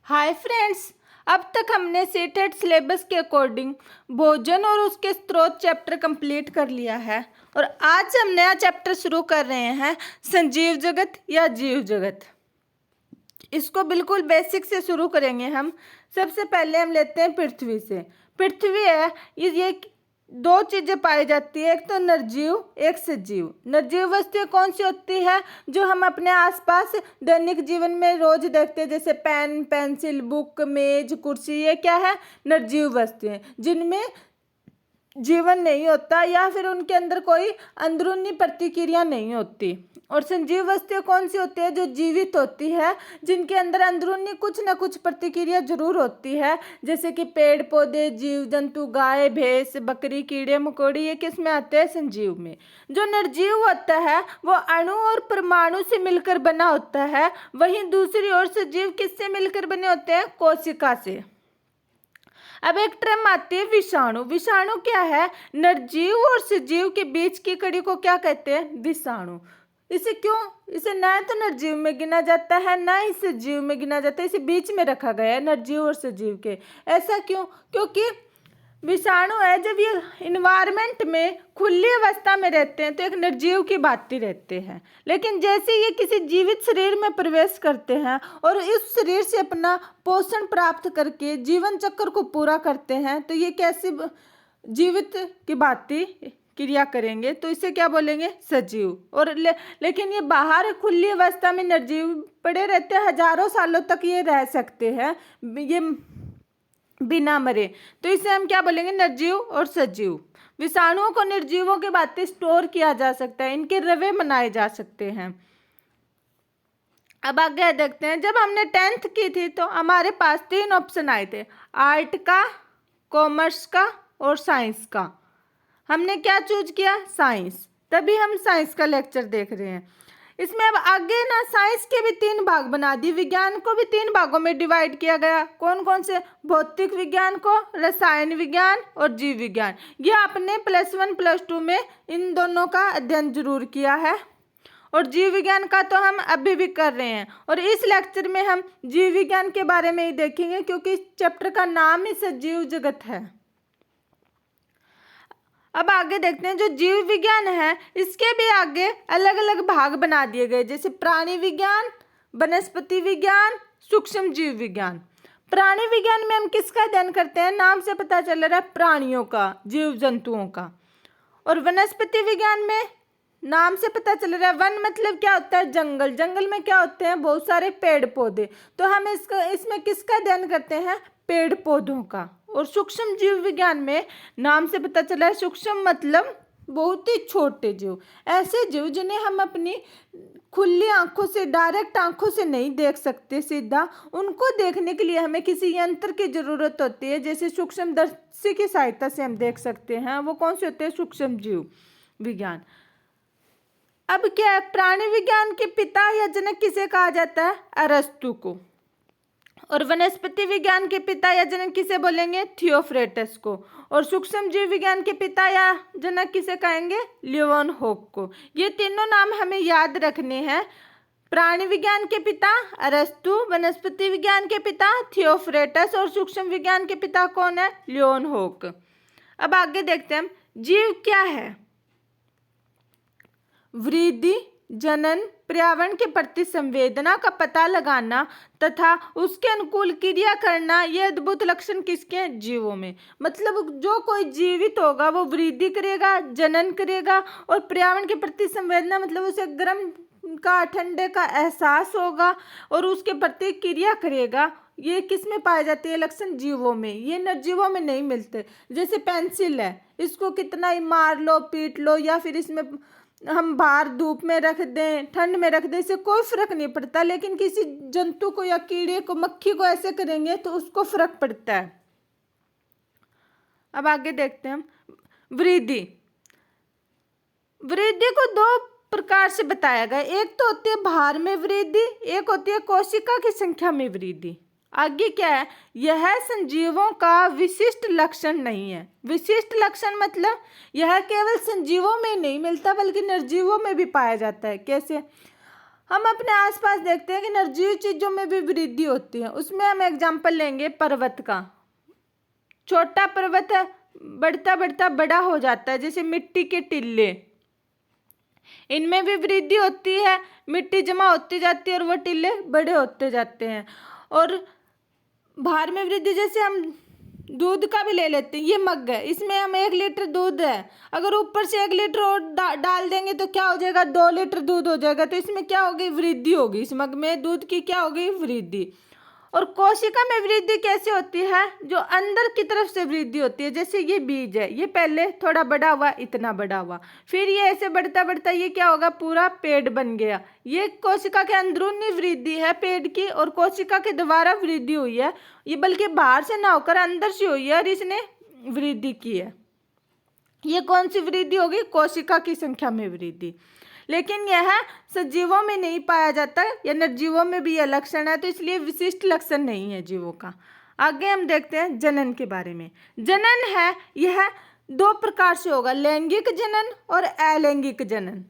Hi friends. अब तक हमने सीटेट सिलेबस के अकॉर्डिंग भोजन और उसके स्रोत चैप्टर कंप्लीट कर लिया है और आज हम नया चैप्टर शुरू कर रहे हैं, संजीव जगत या जीव जगत। इसको बिल्कुल बेसिक से शुरू करेंगे हम। सबसे पहले हम लेते हैं पृथ्वी से। पृथ्वी है, ये दो चीज़ें पाई जाती है, एक तो निर्जीव, एक सजीव। निर्जीव वस्तुएं कौन सी होती है जो हम अपने आसपास दैनिक जीवन में रोज देखते हैं, जैसे पेन, पेंसिल, बुक, मेज, कुर्सी। ये क्या है? निर्जीव वस्तुएं, जिनमें जीवन नहीं होता या फिर उनके अंदर कोई अंदरूनी प्रतिक्रिया नहीं होती। और संजीव वस्तुएं कौन सी होती है? जो जीवित होती है, जिनके अंदर अंदरूनी कुछ ना कुछ प्रतिक्रिया जरूर होती है, जैसे कि पेड़ पौधे, जीव जंतु, गाय भैंस, बकरी, कीड़े मकोड़े। ये किस में आते हैं? संजीव में। जो निर्जीव होता है वो अणु और परमाणु से मिलकर बना होता है, वहीं दूसरी ओर सजीव किससे मिलकर बने होते हैं? कोशिका से। अब एक टर्म आती है विषाणु। विषाणु क्या है? निर्जीव और सजीव के बीच की कड़ी को क्या कहते हैं? विषाणु। इसे ना तो निर्जीव में गिना जाता है, ना ही सजीव में गिना जाता है, इसे बीच में रखा गया है निर्जीव और सजीव के। ऐसा क्यों? क्योंकि विषाणु है, जब ये इन्वायरमेंट में खुली अवस्था में रहते हैं तो एक निर्जीव की भांति रहते हैं, लेकिन जैसे ये किसी जीवित शरीर में प्रवेश करते हैं और इस शरीर से अपना पोषण प्राप्त करके जीवन चक्र को पूरा करते हैं, तो ये कैसे जीवित की भांति क्रिया करेंगे, तो इसे क्या बोलेंगे? सजीव। और लेकिन ये बाहर खुली अवस्था में निर्जीव पड़े रहते हैं, हजारों सालों तक ये रह सकते हैं ये बिना मरे, तो इसे हम क्या बोलेंगे? निर्जीव और सजीव। विषाणुओं को निर्जीवों के भांति स्टोर किया जा सकता है, इनके रवे बनाए जा सकते हैं। अब आगे देखते हैं। जब हमने 10th की थी तो हमारे पास 3 ऑप्शन आए थे, आर्ट का, कॉमर्स का और साइंस का। हमने क्या चूज किया? साइंस। तभी हम साइंस का लेक्चर देख रहे हैं। इसमें अब आगे ना साइंस के भी 3 भाग बना दिए, विज्ञान को भी 3 भागों में डिवाइड किया गया। कौन कौन से? भौतिक विज्ञान को, रसायन विज्ञान और जीव विज्ञान। ये आपने +1 +2 में इन दोनों का अध्ययन जरूर किया है और जीव विज्ञान का तो हम अभी भी कर रहे हैं। और इस लेक्चर में हम जीव विज्ञान के बारे में ही देखेंगे, क्योंकि इस चैप्टर का नाम ही सजीव जगत है। अब आगे देखते हैं। जो जीव विज्ञान है इसके भी आगे अलग अलग भाग बना दिए गए, जैसे प्राणी विज्ञान, वनस्पति विज्ञान, सूक्ष्म जीव विज्ञान। प्राणी विज्ञान में हम किसका अध्ययन करते हैं? नाम से पता चल रहा है, प्राणियों का, जीव जंतुओं का। और वनस्पति विज्ञान में नाम से पता चल रहा है, वन मतलब क्या होता है? जंगल। जंगल में क्या होते हैं? बहुत सारे पेड़ पौधे। तो हम इसमें किसका अध्ययन करते हैं? पेड़ पौधों का। और सूक्ष्म जीव विज्ञान में नाम से पता चला है, सूक्ष्म मतलब बहुत ही छोटे जीव, ऐसे जीव जिन्हें हम अपनी खुली आंखों से, डायरेक्ट आंखों से नहीं देख सकते सीधा, उनको देखने के लिए हमें किसी यंत्र की जरूरत होती है, जैसे सूक्ष्मदर्शी की सहायता से हम देख सकते हैं। वो कौन से होते हैं? सूक्ष्म जीव विज्ञान। अब क्या है? प्राणी विज्ञान के पिता या जनक किसे कहा जाता है? अरस्तु को। और वनस्पति विज्ञान के पिता या जनक किसे बोलेंगे? थियोफ्रेटस को। और सूक्ष्म जीव विज्ञान के पिता या जनक किसे कहेंगे? लियोनहोफ को। ये तीनों नाम हमें याद रखने हैं। प्राणी विज्ञान के पिता अरस्तु, वनस्पति विज्ञान के पिता थियोफ्रेटस और सूक्ष्म विज्ञान के पिता कौन है? लियोनहोफ। अब आगे देखते हैं, जीव क्या है? वृद्धि, जनन, पर्यावरण के प्रति संवेदना का पता लगाना तथा उसके अनुकूल क्रिया करना, ये अद्भुत लक्षण किसके हैं? जीवों में। मतलब जो कोई जीवित होगा वो वृद्धि करेगा, जनन करेगा और पर्यावरण के प्रति संवेदना मतलब उसे गर्म का, ठंडे का एहसास होगा और उसके प्रति क्रिया करेगा। ये किस में पाए जाते हैं लक्षण? जीवों में। ये निर्जीवों में नहीं मिलते। जैसे पेंसिल है, इसको कितना ही मार लो, पीट लो, या फिर इसमें हम बाहर धूप में रख दें, ठंड में रख दें, इससे कोई फर्क नहीं पड़ता, लेकिन किसी जंतु को या कीड़े को, मक्खी को ऐसे करेंगे तो उसको फर्क पड़ता है। अब आगे देखते हैं हम वृद्धि। वृद्धि को 2 प्रकार से बताया गया, एक तो होती है भार में वृद्धि, एक होती है कोशिका की संख्या में वृद्धि। आगे क्या है? यह संजीवों का विशिष्ट लक्षण नहीं है। विशिष्ट लक्षण मतलब यह केवल संजीवों में नहीं मिलता बल्कि निर्जीवों में भी पाया जाता है। कैसे? हम अपने आसपास देखते हैं कि निर्जीव चीजों में भी वृद्धि होती है। उसमें हम एग्जाम्पल लेंगे पर्वत का। छोटा पर्वत है, बढ़ता बढ़ता बड़ा हो जाता है, जैसे मिट्टी के टीले, इनमें भी वृद्धि होती है, मिट्टी जमा होती जाती है और वो टीले बड़े होते जाते हैं। और भार में वृद्धि, जैसे हम दूध का भी ले लेते हैं, ये मग है, इसमें हम 1 लीटर दूध है, अगर ऊपर से 1 लीटर और डाल देंगे तो क्या हो जाएगा, 2 लीटर दूध हो जाएगा। तो इसमें क्या होगी, वृद्धि होगी, इस मग में दूध की क्या होगी, वृद्धि। और कोशिका में वृद्धि कैसे होती है, जो अंदर की तरफ से वृद्धि होती है। जैसे ये बीज है, ये पहले थोड़ा बड़ा हुआ, इतना बड़ा हुआ, फिर ये ऐसे बढ़ता बढ़ता ये क्या होगा, पूरा पेड़ बन गया। ये कोशिका के अंदरूनी वृद्धि है पेड़ की, और कोशिका के द्वारा वृद्धि हुई है ये, बल्कि बाहर से ना होकर अंदर से हुई है और इसने वृद्धि की है। ये कौन सी वृद्धि होगी, कोशिका की संख्या में वृद्धि। लेकिन यह सजीवों में नहीं पाया जाता, या निर्जीवों में भी यह लक्षण है, तो इसलिए विशिष्ट लक्षण नहीं है जीवों का। आगे हम देखते हैं जनन के बारे में। जनन है, यह 2 प्रकार से होगा, लैंगिक जनन और अलैंगिक जनन।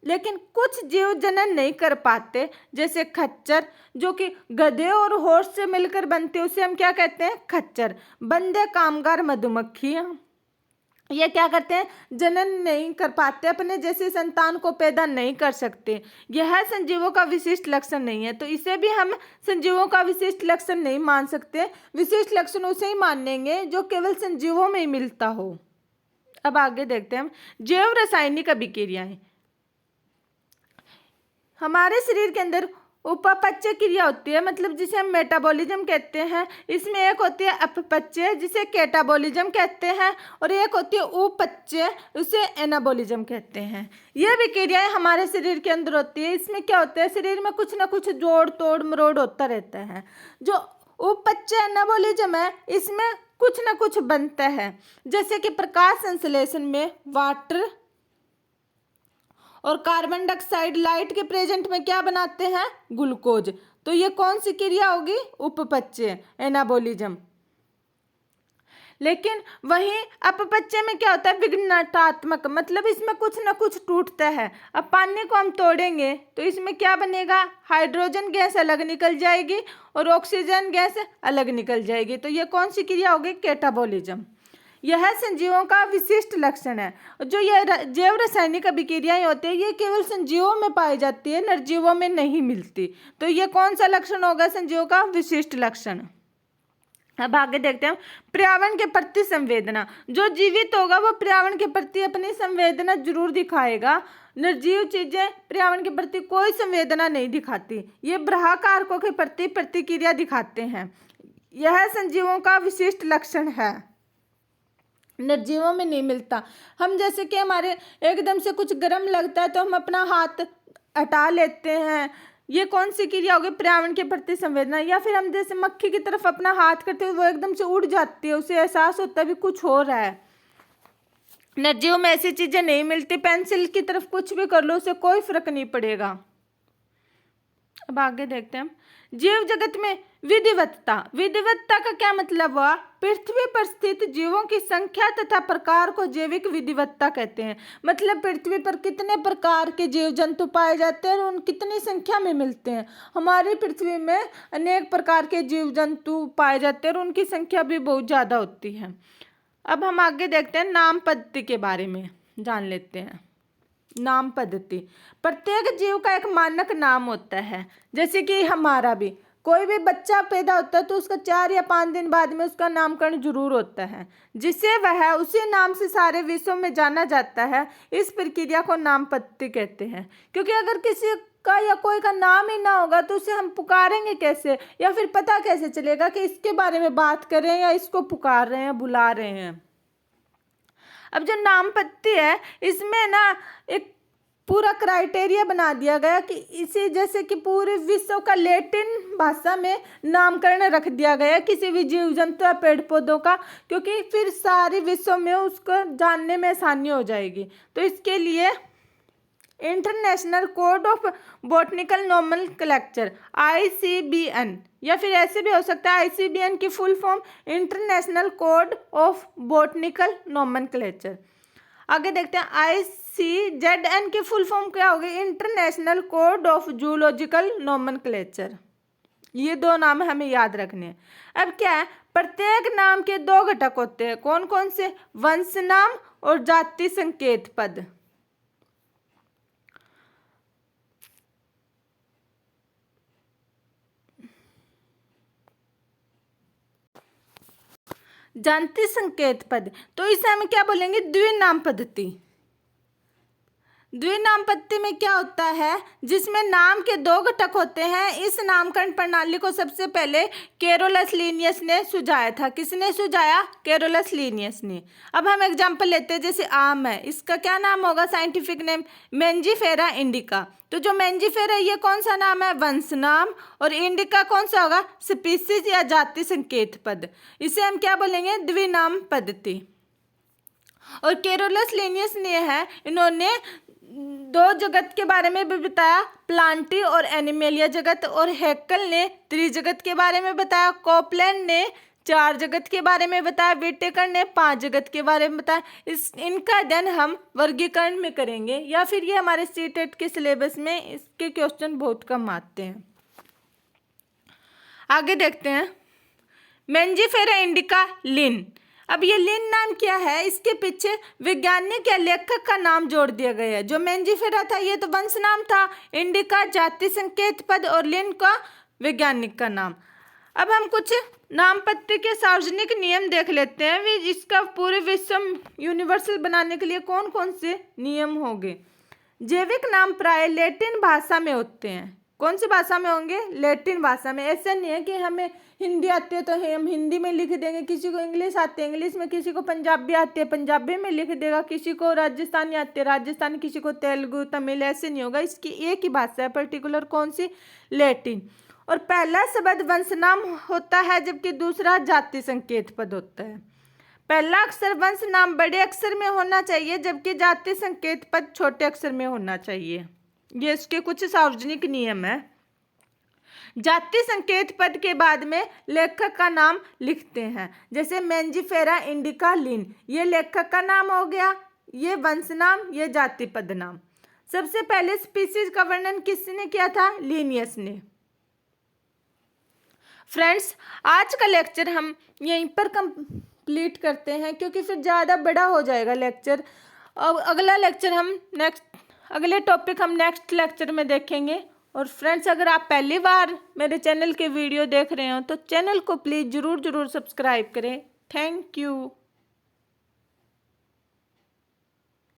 लेकिन कुछ जीव जनन नहीं कर पाते, जैसे खच्चर, जो कि गधे और हॉर्स से मिलकर बनते, उसे हम क्या कहते हैं, खच्चर। बंदे कामगार मधुमक्खियां, ये क्या करते हैं, जनन नहीं कर पाते, अपने जैसे संतान को पैदा नहीं कर सकते। यह संजीवों का विशिष्ट लक्षण नहीं है, तो इसे भी हम संजीवों का विशिष्ट लक्षण नहीं मान सकते। विशिष्ट लक्षण उसे ही मानेंगे जो केवल संजीवों में ही मिलता हो। अब आगे देखते हैं हम जैव रासायनिक अभिक्रियाएं। हमारे शरीर के अंदर उपापचय क्रिया होती है, मतलब जिसे हम मेटाबॉलिज्म कहते हैं। इसमें एक होती है अपपचय, जिसे कैटाबॉलिज्म कहते हैं, और एक होती है उपचय, उसे एनाबॉलिज्म कहते हैं। यह भी क्रियाएं हमारे शरीर के अंदर होती है। इसमें क्या होता है, शरीर में कुछ ना कुछ जोड़ तोड़ मरोड़ होता रहता है। जो उपचय एनाबॉलिज्म है, इसमें कुछ ना कुछ बनता है, जैसे कि प्रकाश संश्लेषण में वाटर और कार्बन डाइऑक्साइड लाइट के प्रेजेंट में क्या बनाते हैं, ग्लूकोज। तो ये कौन सी क्रिया होगी, उपपचय एनाबॉलिज्म। लेकिन वहीं अपपचय में क्या होता है, विघटनात्मक, मतलब इसमें कुछ ना कुछ टूटता है। अब पानी को हम तोड़ेंगे तो इसमें क्या बनेगा, हाइड्रोजन गैस अलग निकल जाएगी और ऑक्सीजन गैस अलग निकल जाएगी। तो ये कौन सी क्रिया होगी, कैटाबॉलिज्म। यह संजीवों का विशिष्ट लक्षण है। जो यह जैव रासायनिक अभिक्रियाएं होती है, ये केवल संजीवों में पाई जाती है, निर्जीवों में नहीं मिलती। तो ये कौन सा लक्षण होगा, संजीवों का विशिष्ट लक्षण। अब आगे देखते हैं पर्यावरण के प्रति संवेदना। जो जीवित होगा वो पर्यावरण के प्रति अपनी संवेदना जरूर दिखाएगा। निर्जीव चीजें पर्यावरण के प्रति कोई संवेदना नहीं दिखाती, ये बाह्य कारकों के प्रति प्रतिक्रिया दिखाते हैं। यह संजीवों का विशिष्ट लक्षण है, निर्जीवों में नहीं मिलता। हम जैसे कि हमारे एकदम से कुछ गर्म लगता है तो हम अपना हाथ हटा लेते हैं, ये कौन सी क्रिया होगी, पर्यावरण के प्रति संवेदना। या फिर हम जैसे मक्खी की तरफ अपना हाथ करते हैं, वो एकदम से उड़ जाती है, उसे एहसास होता है भी कुछ हो रहा है। निर्जीव में ऐसी चीजें नहीं मिलती, पेंसिल की तरफ कुछ भी कर लो उसे कोई फर्क नहीं पड़ेगा। अब आगे देखते हैं जीव जगत में विधिवत्ता। विधिवत्ता का क्या मतलब हुआ, पृथ्वी पर स्थित जीवों की संख्या तथा प्रकार को जैविक विधिवत्ता कहते हैं। मतलब पृथ्वी पर कितने प्रकार के जीव जंतु पाए जाते हैं और उन कितनी संख्या में मिलते हैं। हमारी पृथ्वी में अनेक प्रकार के जीव जंतु पाए जाते हैं और उनकी संख्या भी बहुत ज़्यादा होती है। अब हम आगे देखते हैं नाम पद्धति के बारे में जान लेते हैं। नाम पद्धति, प्रत्येक जीव का एक मानक नाम होता है। जैसे कि हमारा भी कोई भी बच्चा पैदा होता है तो उसका 4 या 5 दिन बाद में उसका नामकरण जरूर होता है, जिससे वह उसी नाम से सारे विश्व में जाना जाता है। इस प्रक्रिया को नाम पद्धति कहते हैं। क्योंकि अगर किसी का या कोई का नाम ही ना होगा तो उसे हम पुकारेंगे कैसे, या फिर पता कैसे चलेगा कि इसके बारे में बात कर रहे हैं या इसको पुकार रहे हैं, बुला रहे हैं। अब जो नाम पद्धति है, इसमें ना एक पूरा क्राइटेरिया बना दिया गया कि इसी जैसे कि पूरे विश्व का लैटिन भाषा में नामकरण रख दिया गया किसी भी जीव जंतु या पेड़ पौधों का, क्योंकि फिर सारे विश्व में उसको जानने में आसानी हो जाएगी। तो इसके लिए international code of botanical nomenclature ICBN, या फिर ऐसे भी हो सकता है ICBN की full form international code of botanical nomenclature. आगे देखते हैं ICZN की फुल फॉर्म क्या होगी? International code of zoological nomenclature. ये दो नाम हमें याद रखने हैं। अब क्या है, प्रत्येक नाम के दो घटक होते हैं, कौन कौन से? वंश नाम और जाति संकेत पद। जाति संकेत पद, तो इसे हम क्या बोलेंगे? द्विनाम पद्धति। द्विनाम पद्धति में क्या होता है? जिसमें नाम के दो घटक होते हैं। इस नामकरण प्रणाली को सबसे पहले कैरोलस लीनियस ने सुझाया था। किसने सुझाया? कैरोलस लीनियस ने। अब हम एग्जांपल लेते हैं, जैसे आम है, इसका क्या नाम होगा? Scientific name Mangifera indica. तो जो मेंजीफेरा ये कौन सा नाम है? वंश नाम। और इंडिका कौन सा होगा? स्पीसीज या जाति संकेत पद। इसे हम क्या बोलेंगे? द्विनाम पद्धति। और कैरोलस लीनियस ने है, इन्होंने दो जगत के बारे में भी बताया, प्लांटी और एनिमेलिया जगत, और हैकेल ने त्रिजगत के बारे में बताया, कोपलैंड ने चार जगत के बारे में बताया, व्हिटेकर ने 5 जगत के बारे में बताया। इनका अध्ययन हम वर्गीकरण में करेंगे, या फिर ये हमारे सीटेट के सिलेबस में इसके क्वेश्चन बहुत कम आते हैं। आगे देखते हैं, मेंजीफेरा इंडिका लिन। अब ये लिन नाम क्या है? इसके पीछे वैज्ञानिक या लेखक का नाम जोड़ दिया गया है। जो मेंजीफेरा था ये तो वंश नाम था, इंडिका जाति संकेत पद, और लिन का वैज्ञानिक का नाम। अब हम कुछ नामपत्र के सार्वजनिक नियम देख लेते हैं। वे इसका पूरे विश्व यूनिवर्सल बनाने के लिए कौन कौन से नियम होंगे? जैविक नाम प्राय लैटिन भाषा में होते हैं। कौन सी भाषा में होंगे? लैटिन भाषा में। ऐसा नहीं है कि हमें हिंदी आती है तो हम हिंदी में लिख देंगे, किसी को इंग्लिश आती है इंग्लिश में, किसी को पंजाबी आती है पंजाबी में लिख देगा, किसी को राजस्थानी आती है राजस्थानी, किसी को तेलुगु तमिल, ऐसे नहीं होगा। इसकी एक ही भाषा है पर्टिकुलर, कौन सी? लैटिन। और पहला शब्द वंश नाम होता है, जबकि दूसरा जाति संकेत पद होता है। पहला अक्षर वंश नाम बड़े अक्षर में होना चाहिए, जबकि जाति संकेत पद छोटे अक्षर में होना चाहिए। ये इसके कुछ सार्वजनिक नियम है। जाति संकेत पद के बाद में लेखक का नाम लिखते हैं, जैसे मेंजीफेरा इंडिका लिन, ये लेखक का नाम हो गया, ये वंश नाम, ये जाति पद नाम। सबसे पहले स्पीसीज का वर्णन किसने किया था? लीनियस ने। फ्रेंड्स, आज का लेक्चर हम यहीं पर कंप्लीट करते हैं, क्योंकि फिर ज़्यादा बड़ा हो जाएगा लेक्चर। और अगला लेक्चर हम अगले टॉपिक हम नेक्स्ट लेक्चर में देखेंगे। और फ्रेंड्स, अगर आप पहली बार मेरे चैनल के वीडियो देख रहे हो तो चैनल को प्लीज़ ज़रूर सब्सक्राइब करें। Thank you.